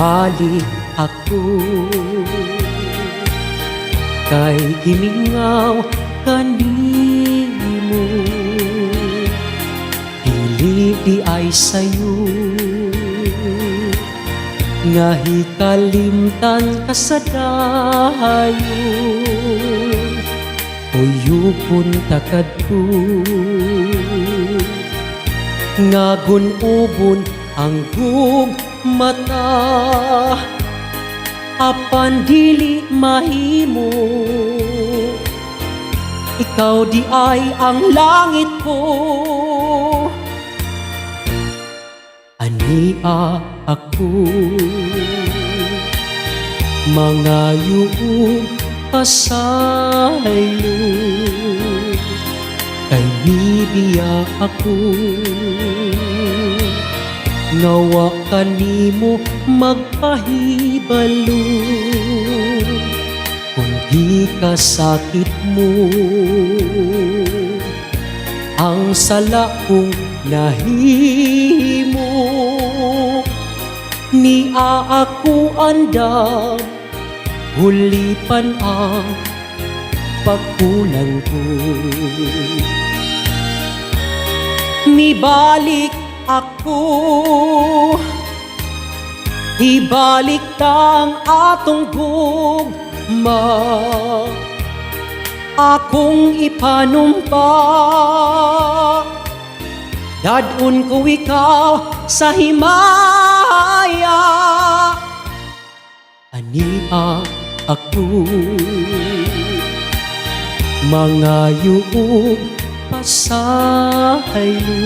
Balik ako kay gimingaw kanimo, dili di ay sayo nga hikalimtan ka sa dayon. Uyupon takadto nga gun-ubon ang mata, apan dili mahimo. Ikaw di ay ang langit ko, ania ako mangayong pasaylo, kay nibiya ako nawa kanimo magpahibalo. Kung di ka sakit mo ang sala kong nahimo, ni ako andam hulipan ang pagkulang ko. Mibalik ako, ibalik tang atong gugma, akong ipanumpa. Dadun ko ikaw sa himaya, ania ako mangayong pasaylo,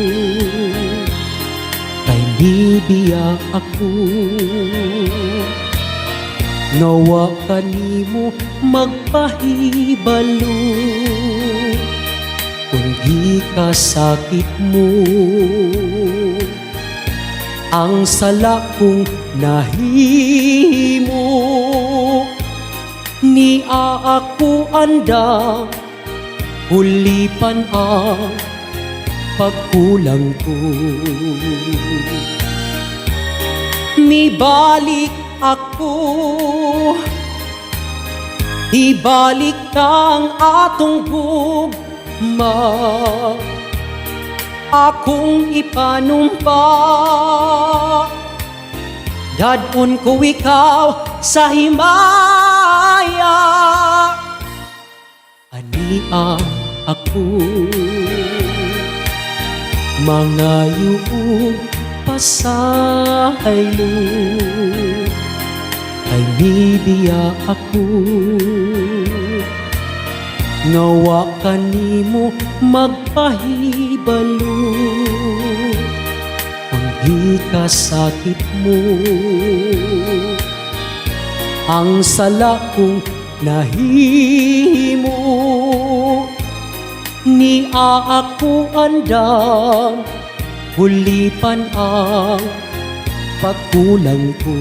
kay nibiya ako nawa kanimo magpahibalo. Kung di ka sakit mo ang sala kong nahimo, ni ako anda hulipan ang pagkulang ko. Mibalik ako, ibalik kang atong gugma, akong ipanumpa. Dadun ko ikaw sa himaya, ania ako mangayong pasaylo, kay nibiya ako nawa kanimo magpahibalo. Kung di ka sakit mo ang sala kong nahimo, ni ako andam hulipan ang pagkulang ko.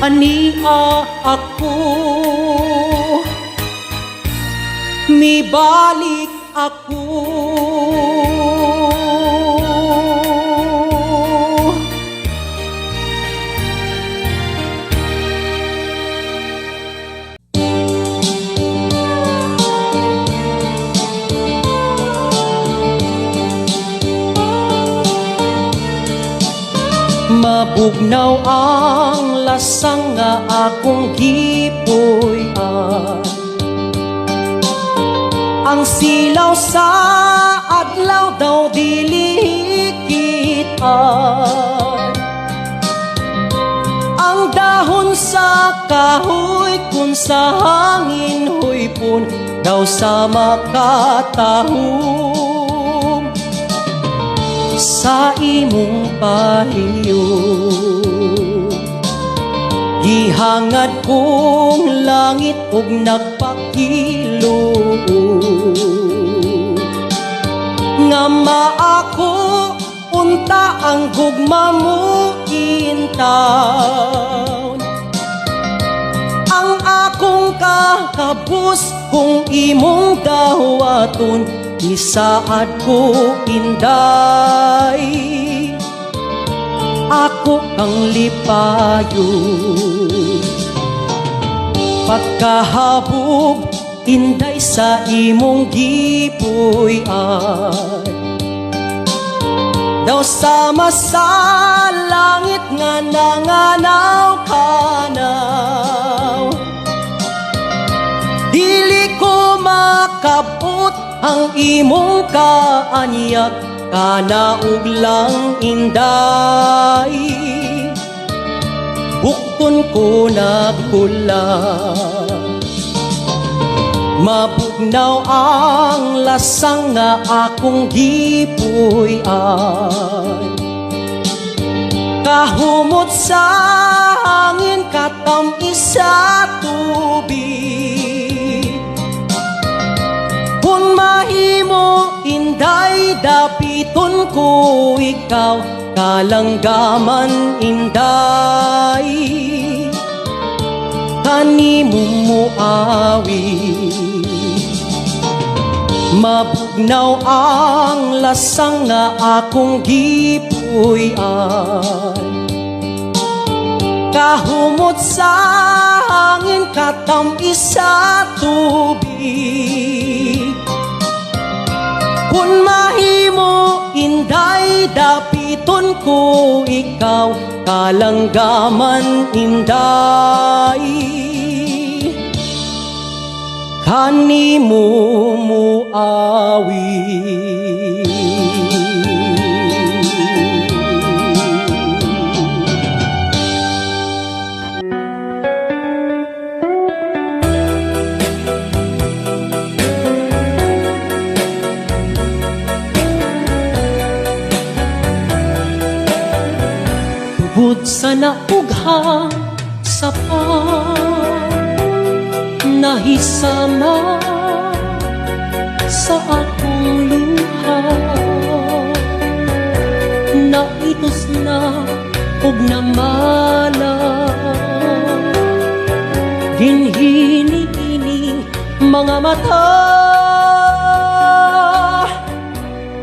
Ania ako mibalik ako, mabugnaw ang lasang nga akong gipuy-an, ang silaw sa adlaw daw dili kitaan, ang dahon sa kahoy kung sa hangin huypon daw sa makatahom. Sa imong pahiyo gihangad kong langit ug nagpakilo, nga maako unta ang gugma mo intaw. Ang akong kakabus kung imong dawaton, isaad ko inday. ako kang lipayo. Pagkahabog inday sa imong gipuy ay daw sama sa langit nga nanganaw-kanaw. Dili ko makabot ang imong kaanyak, kanaog lang inday. Bukton ko nagkula, mabugnaw ang lasang nga akong gipuy ay kahumot sa hangin, katamis sa tubig. Kung mahimo inday, dapiton ko ikaw, kalanggaman inday, kanimo muawi. Mabugnaw ang lasang nga akong gipuy ay kahumot sa hangin, katamis sa tubig. Kung mahimo inday, dapiton ko ikaw, kalanggaman inday, kanimo muawi. Tubod sa naughang sapa, nahisama sa akong luha. Naitos na ug namala, dinhini-ining mga mata.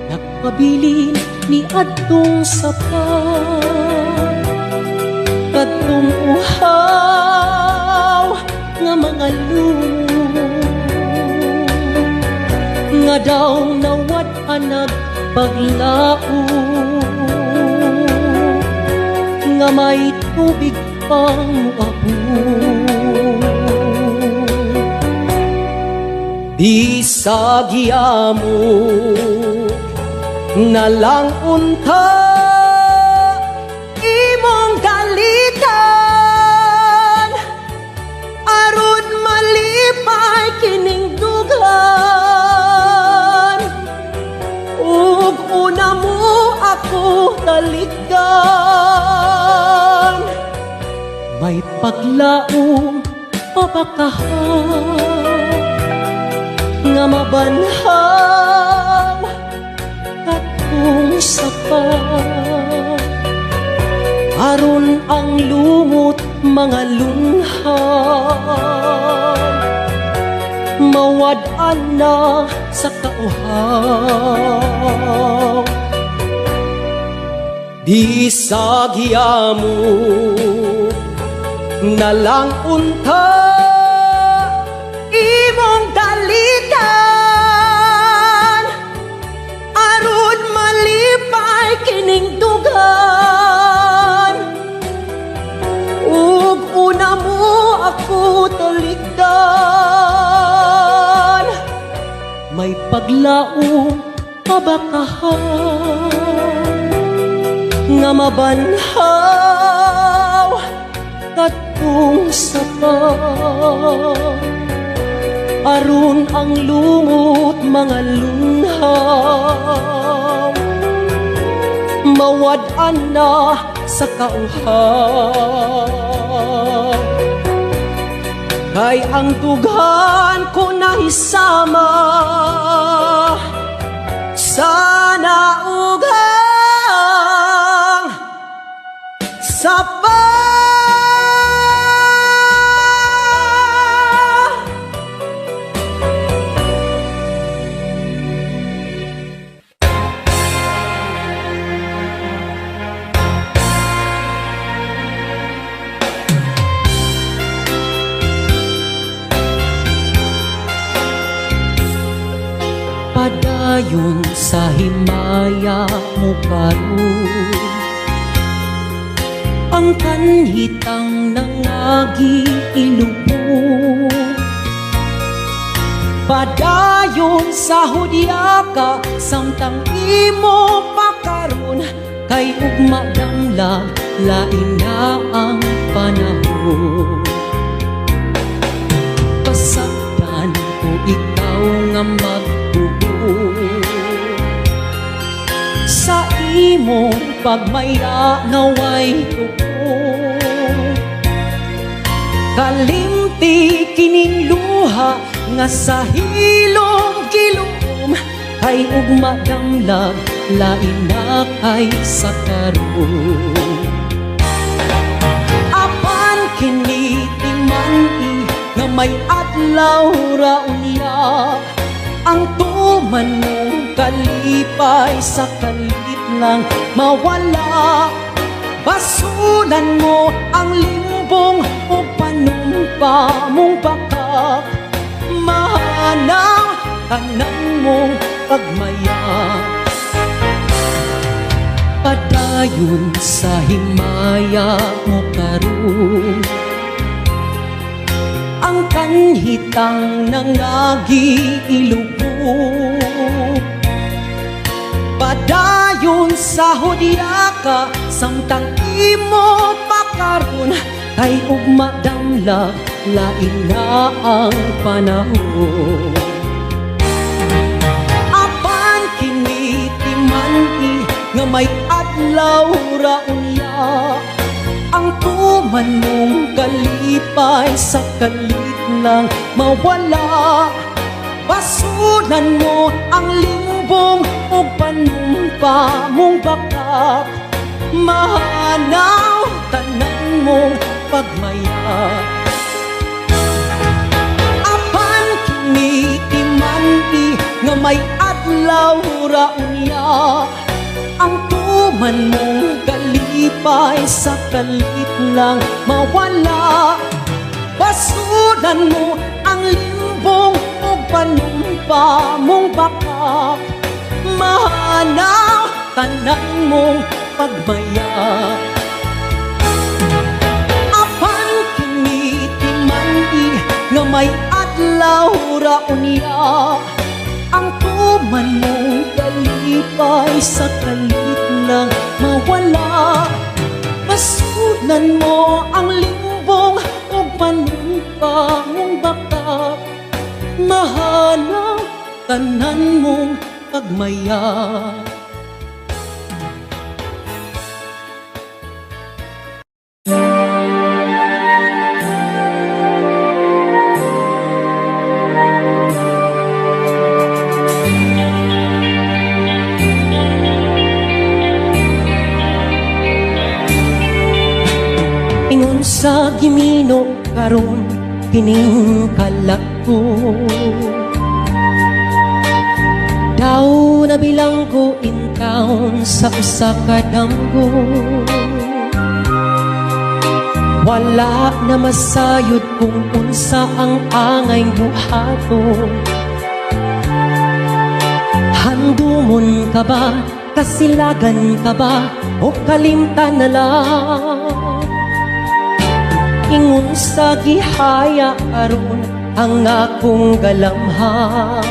Nagpabilin ni adtong sapa, kadtong uhaw nga mga lumo, nga daw nawad-anag paglao, nga may tubig pang muabo. Di sa giyamo na lang unta imong galitan, aron malipay kining dugan. Ug una mo ako talikdan, may paglaom papakahan nga mabanhaw katong sapa. Aron ang lumot mga lunhan, mawad-an na sa kauhaw. Di sa giyamo na lang unta imong dalitan, aron malipay kining dugan. Ug una mo ako talikdan, may paglaom pabakahan nga mabanhaw katong sapa. Aron ang lumot mga lunhaw, mawad-an na sa kauhaw. Kay ang dugan ko nahisama sa naughang sapa. Padayon sa himaya mo karon, ang kanhitang nangagi ilubog. Padayon sa hudya ka, samtang imo pakaron, kay ugma damlag lain na ang panahon. Pasagdan ko ikaw nga magtuo sa imong pagmaya naway tuo. Kalimti kining luha nga sa hilom kilom, kay ugma damlag lain na kay sa karon. Apan kini timani nga may adlaw ra unya, ang tuman mong kalipay sa kalit lang mawala. Basulan mo ang limbong o panumpa mong bakak, mahanaw tanang mong pagmaya. Padayon sa himaya mo karon, ang kanhitang nangagi ilubog. Padayon sa hudya ka, samtang imo pakaron, kay ugma damlag lain na ang panahon. Apan kini timani nga may adlaw ra unya, ang tuman mong kalipay sa kalit lang mawala. Basulan mo ang limbong o panumpa mong bakak, mahanaw tanan mong pagmaya. Apan kini timandi nga may adlaw ra unya, ang tuman mong kalipay sa kalit lang mawala. Basulan mo ang limbong o panumpa mong bakak, mahanaw tanan mong pagmaya. Apan kini timandi nga may adlaw ra unya, ang tuman mong kalipay sa kalit lang mawala. Basulan mo ang limbong o panumpa mong bakak, mahanaw tanan mong pagmaya. Ingon sa gimino karon kining kalako, daw nabilang ko in town sa usa ka damgo. Wala na masayod kung unsa ang angay buhaton. Handumon ka ba, kasilagan ka ba, o kalimtan na lang? Ingon sa gihaya karon ang akong galamhan.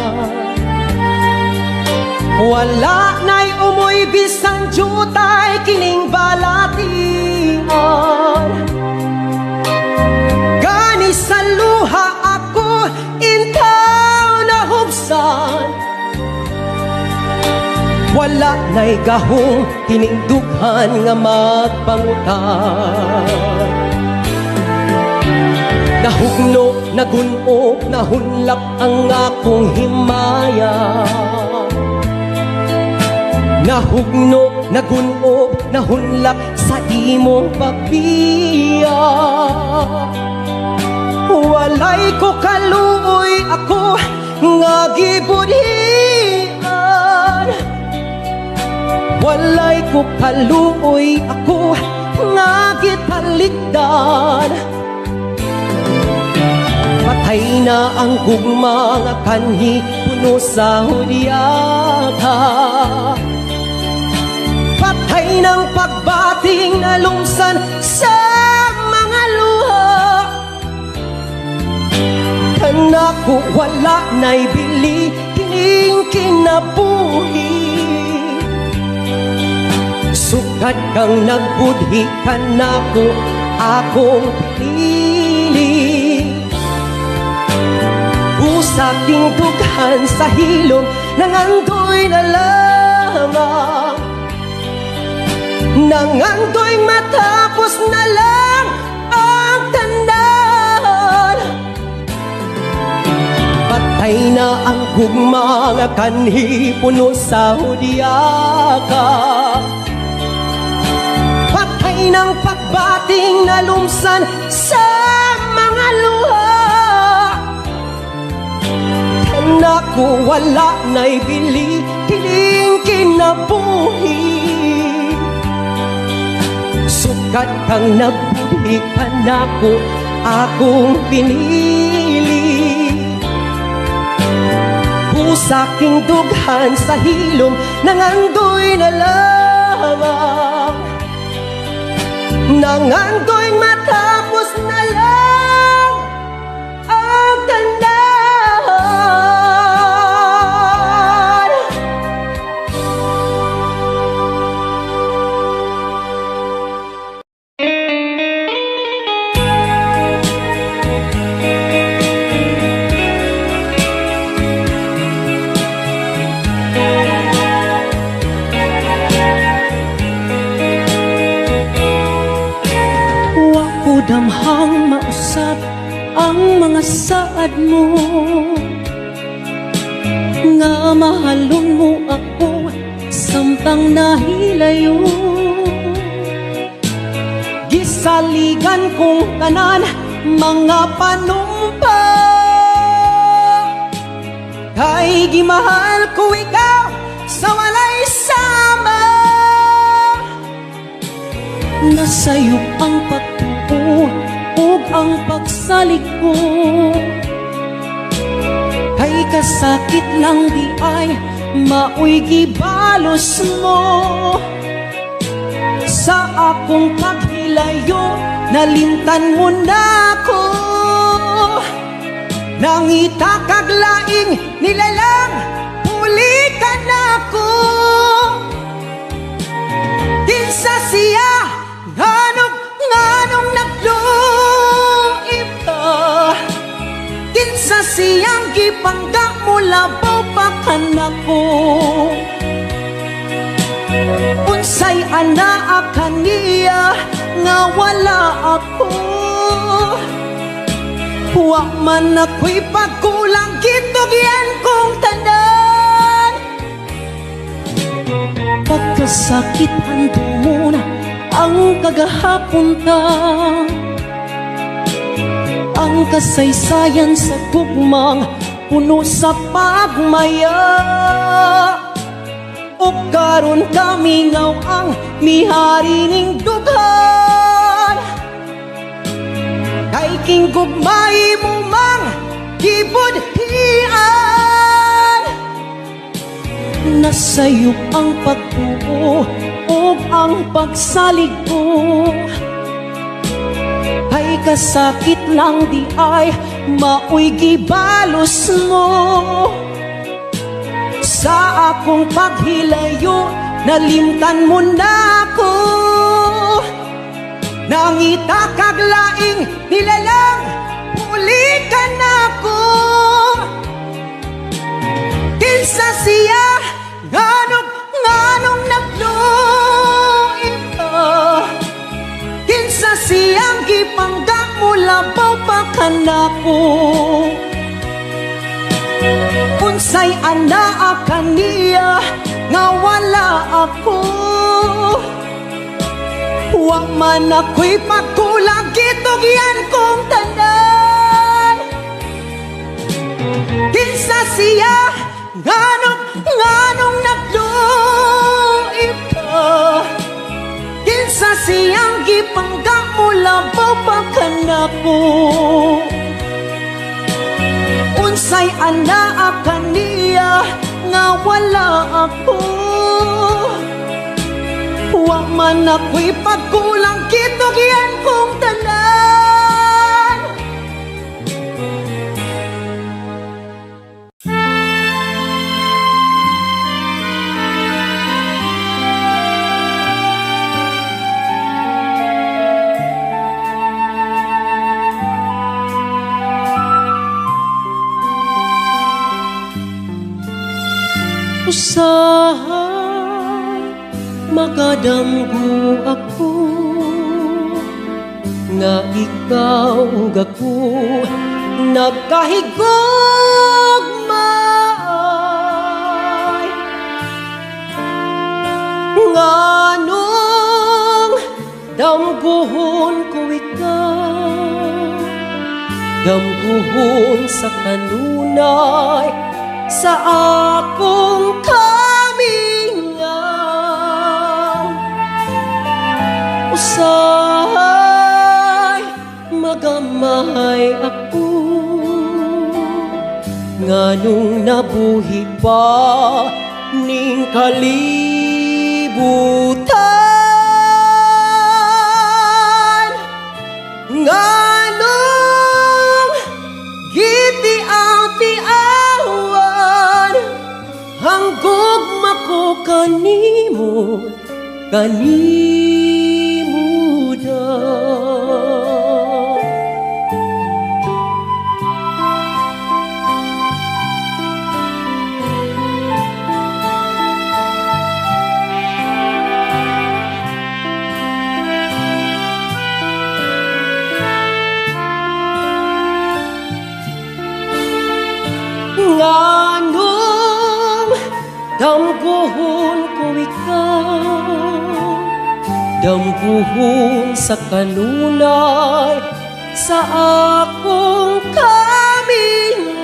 Wala na'y umoy bisan jutay kining balatian. Gani sa luha ako intaw na hubsan. Wala na'y gahong kining dughan nga magpangutan. Nahugno, naguno, nahunlak ang akong himaya. Nahugno, naguno, nahunlak sa imong pagbiya. Walay ko kaluoy ako nga gibudhian. Walay ko kaluoy ako nga gitalikdan. Patay na ang gugma nga kanhi puno sa hudyata. Patay ng pagbating na lumsan sa mga luha. Kanako wala na'y bili kining kinabuhi. Sugad kang nagbudhi kanako akong pinili. Usaking dughan sa hilom nangandoy na lamang. Nangandoy matapos na lang ang tandaan. Patay na ang gugma nga kanhi puno sa hudyaka. Patay ng pagbating na lumsan sa mga luha. Kanako wala na'y bili kining kinabuhi. Sukat kang nagbudhi kanako akong pinili. Usaking dughan sa hilom nangandoy na lamang. Nangandoy matapos na lang ang tandaan. Damhang mausap ang mga saad mo, nga mahalon mo ako samtang nahilayo. Gisaligan kong tanan mga panumpa, kay gimahal ko ikaw sa walay sama. Nasayop ang pagtuo ug ang pagsalig ko, kay kasakit lang di ay maoy gibalos mo. Sa akong paghilayo nalimtan mo na ko, nangita kag laing nilalang pulikan ako. Kinsa siya nganong nagluib ka, kinsa siyang gipangga mo labaw pa kanako. Unsay anaa kaniya nga wala ako. Wa man ako'y pagkulang gitugyan kong tanan. Pagkasakit hando mo na ang kagahapon ta, ang kasaysayan sa gugmang puno sa pagmaya. O karon kami ngaw ang mihari ning dughan, kay king gugmay mo mang gibudhian. Nasayop ang pagtuo ug ang pagsalig ko, ay kasakit lang di ay maoy gibalos mo. Sa akong paghilayo nalimtan mo na ko, nangita kag laing nilalang pulikan ako. Kinsa siya nganong nagluib ka, kinsa siyang gipangga mo labaw pa kanako. Unsay anaa kaniya nga wala ako. Wa man ako'y pagkulang gitugyan kong tanan. Kinsa siya nganong nagluib ka, kinsa siyang gipangga mo labaw pa kanako. say anak kaniya nga wala ako. Wa man ako'y pagkulang kitugyan kong tanan. Usahay magadamgo ako nga ikaw ug ako nagkahigugmay. Nganong damguhon ko ikaw, damguhon sa kanunay sa akong kamingaw. Usahay magamahay ako nganong nabuhi pa ning kalibutan. Nganong gitiaw-tiawan hanggugma ko kanimo, kanimo daw. Nganong damguhon ko ikaw, damguhon sa kanunay sa akong kamingaw.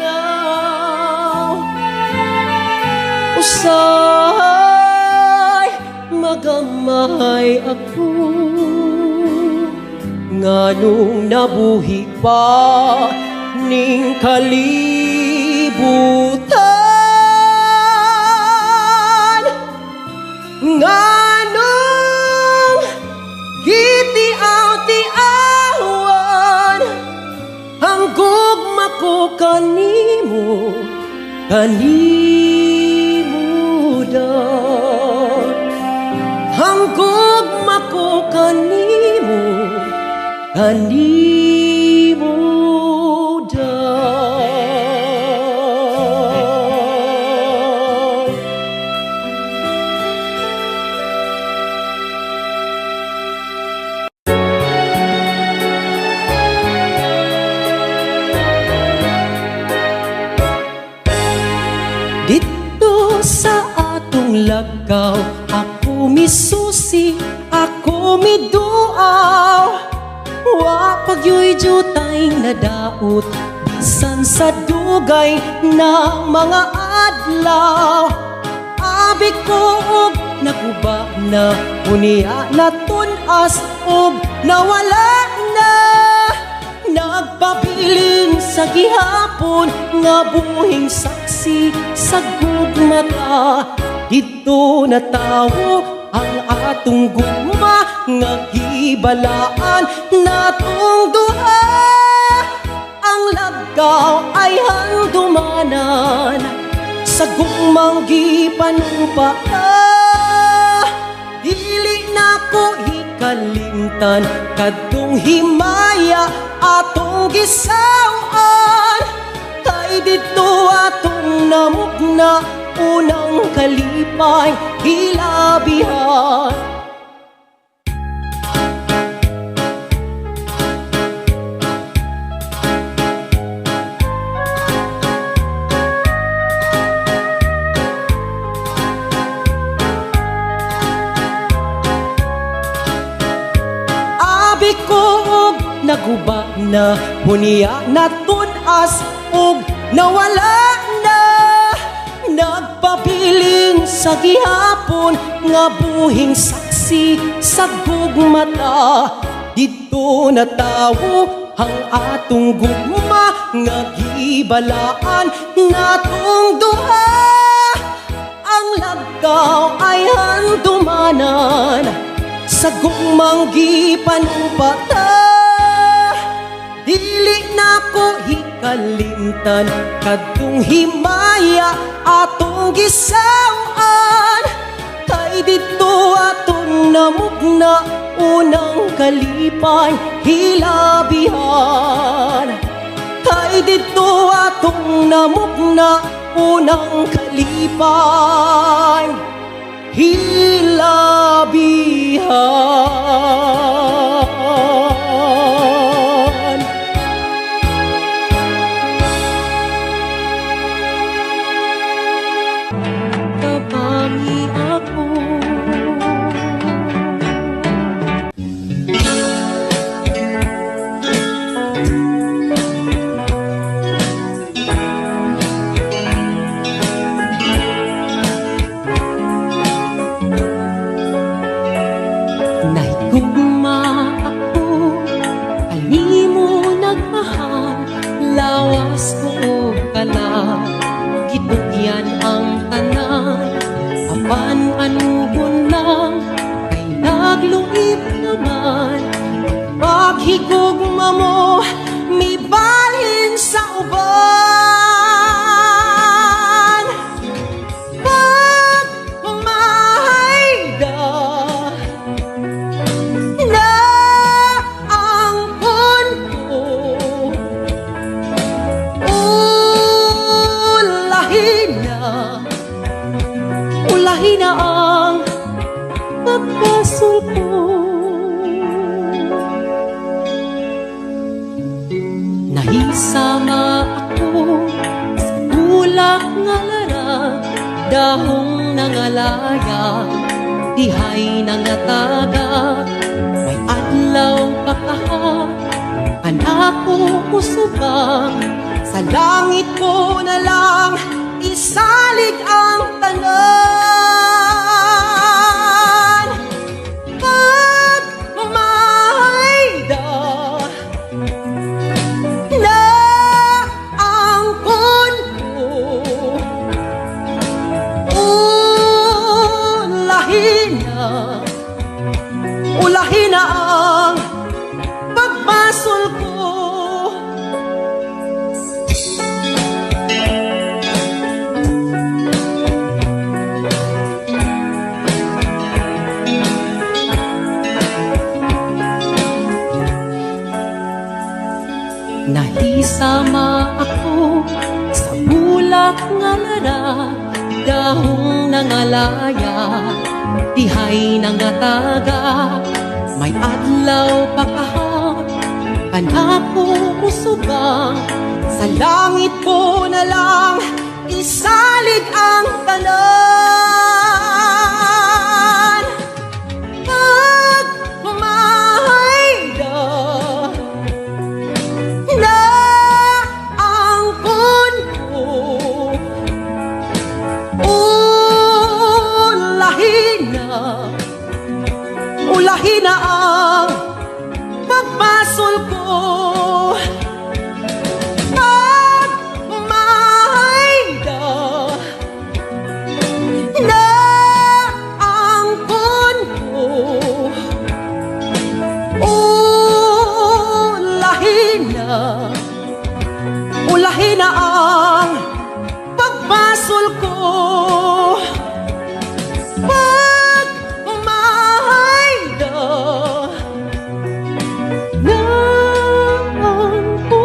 Usahay magamahay ako nganong nabuhi pa ning kalibutan. Nganong gitiaw-tiawan hanggugma ko kanimo, kanimo daw. Hanggugma ko kanimo, kanimo daw. Dito sa atong lagaw, ako misusi, ako miduaw. Wa pagyoy jutay nadaot, bisan sa dugay na mga adlaw. Abi ko og naguba na, unia na tunas og nawala na. Nagpabilin sa gihapon nga buhing saksi sa gugmata. Dito na tawo ang atong gugma nga gibalaan natong duha. Ang lagaw ay handumanan sa gugmang gipanumpaa. Dili na ko ikalimtan kadtong himaya atong gisawan. Kay dito atong namugna unang kalipay hilabihan. Abi ko og naguba na, hunia na tunas og nawala na. Nagpabilin sa gihapon nga buhing saksi sa gugmata. Dito na tawo ang atong gugma Nagibalaan natong duha, ang lagaw ay handumanan sa gumanggi panumpata. Dili na ko hikalimtan kadtong himaya atong gisawan. Kay dito atong namugna unang kalipay hilabihan. Kay dito atong namugna unang kalipay hilabihan. Tabangi ako, nahigugma ako, kanimo nagmahal, lawas ko kala, gitugyan ang tanan, apan anugon lang, kay nagluib naman. Paghigugma mo, may balhin sa uban. Pag umahayda na ang punto, ulahin na ang pagkasal ko. Nahisama ako sa bulak nga lara, dahong nangalaya, dihay nangataga. May adlaw pakaha, anak ko usubang, sa langit ko na lang isalig ang tanan. Pag umahayda na ang punto, ulahin na ang pagbasol ko. Nahisama ako sa bulak nga lara, dahong nangalaya, dihay nangataga. May adlaw pakaha, anak ko usubang, sa langit ko na lang isalig ang tanan. Pag umahayda na ang punto, ulahin na ang pagbasol ko. Pag umahayda na ang punto, ulahin na ang pagbasol ko. Pag umahayda na ang punto.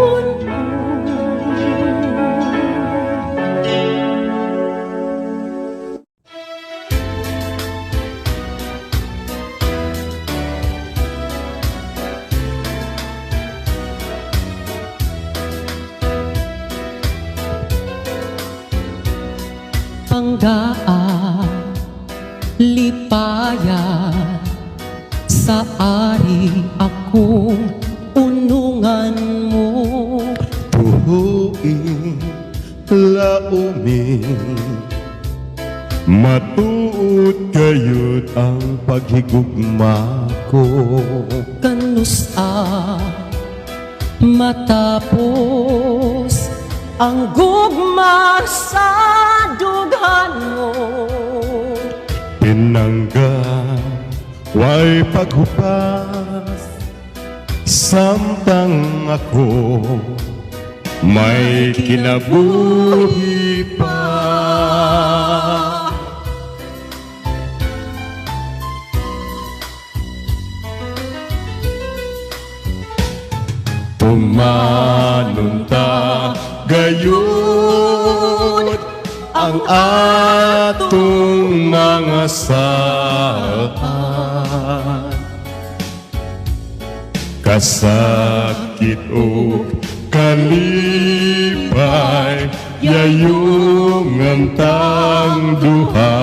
Panggaan, lipaya, sa ari akong unungan mo. Tuhuin, laumin, matuod kayod ang paghigugma ko. Kanusa matapos ang gugma sa dughan mo. Pinangga, way paghupas, samtang ako may kinabuhi pa. Pumanunta gayon ang atong mga saan, kasakit o kalipay yayong antang duha.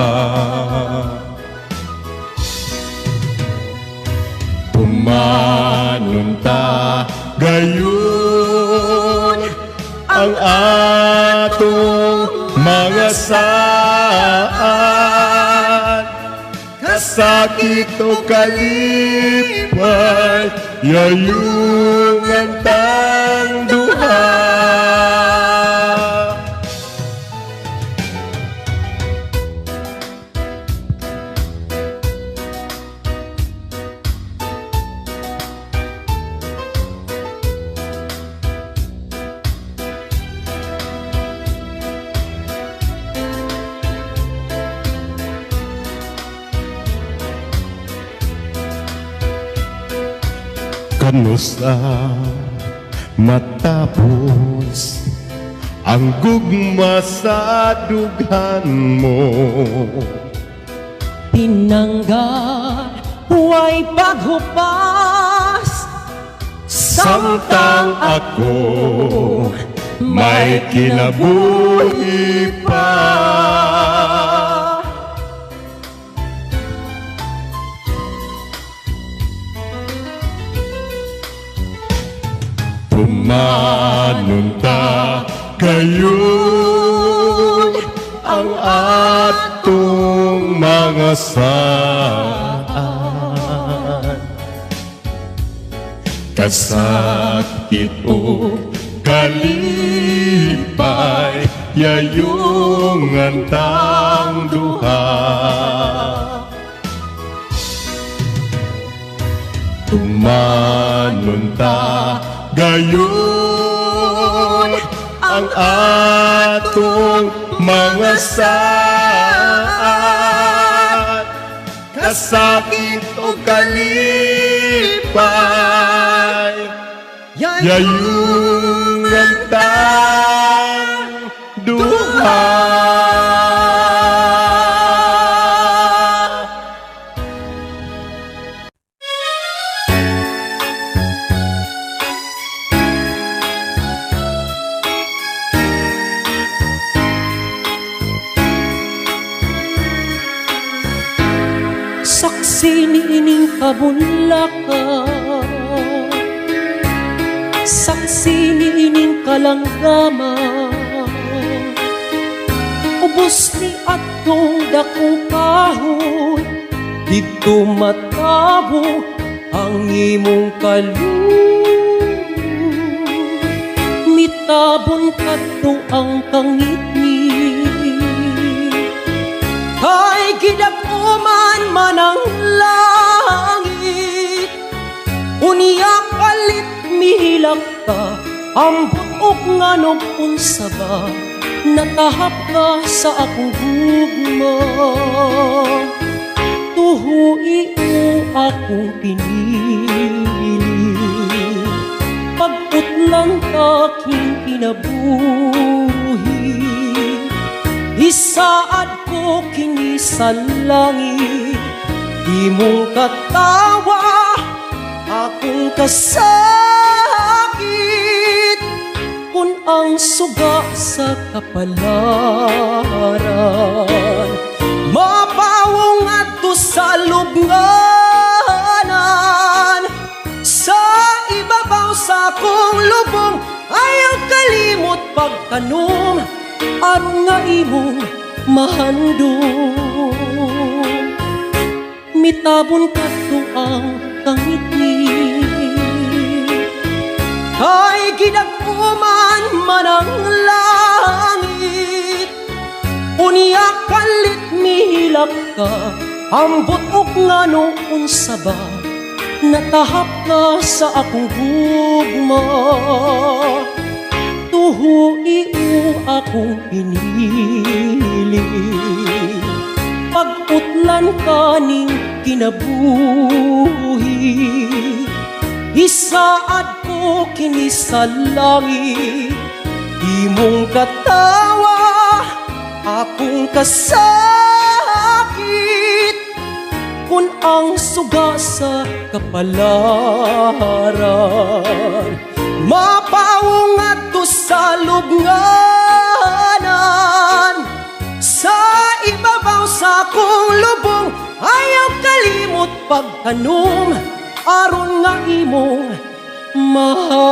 Pumanunta gayon ang atong mga saan, kasakit o kalipay yayong antang duha. Kanusa matapos ang gugma sa dughan mo. Pinangga, huway paghupas, Samtang ako may kinabuhi pa. Pumanunta kayo ang atong mga saan, kasakit o kalipay yayong antang duha. Tumanunta gayon ang atong mga saan, kasakit o kalipay yayong antang duha. Saksi niining kabunlakan, saksi niining kalanggama, ubos ni atong dakong kahoy, dito matabo ang imong kaloob. Mitabon kadto ang kangit ni, kay gidakuman man ang langit. Unya kalit mihilak ka, ambot og nganong unsa ba, natahap ka sa akong gugma. Tuhui mo akong pinili, pagputlan aking kinabuhi. Isaad ko kini sa langit, di mong katawa akong kasakit. Kung ang suga sa kapalaran, mapawong adto sa lubnganan. Sa ibabaw sa akong lubong, ayaw kalimot pagtanom, aron nga imong mahandong. Mitabon kadto ang kangit ni, kay gidag-uman man ang langit. Unya kalit mihilak ka, ambot ug ngano unsa ba, natahap ka sa akong gugma. Tuhuiu akong pinili, pag-utlan ka ning kinabuhi. Isaad ko kini sa langit, imong katawa akong kasakit. Kun ang suga sa kapalaran, mapawong ato sa lubnganan. Sa ibabaw sa akong lubong, ayaw kalimot pagtanom, aron nga imong mahal.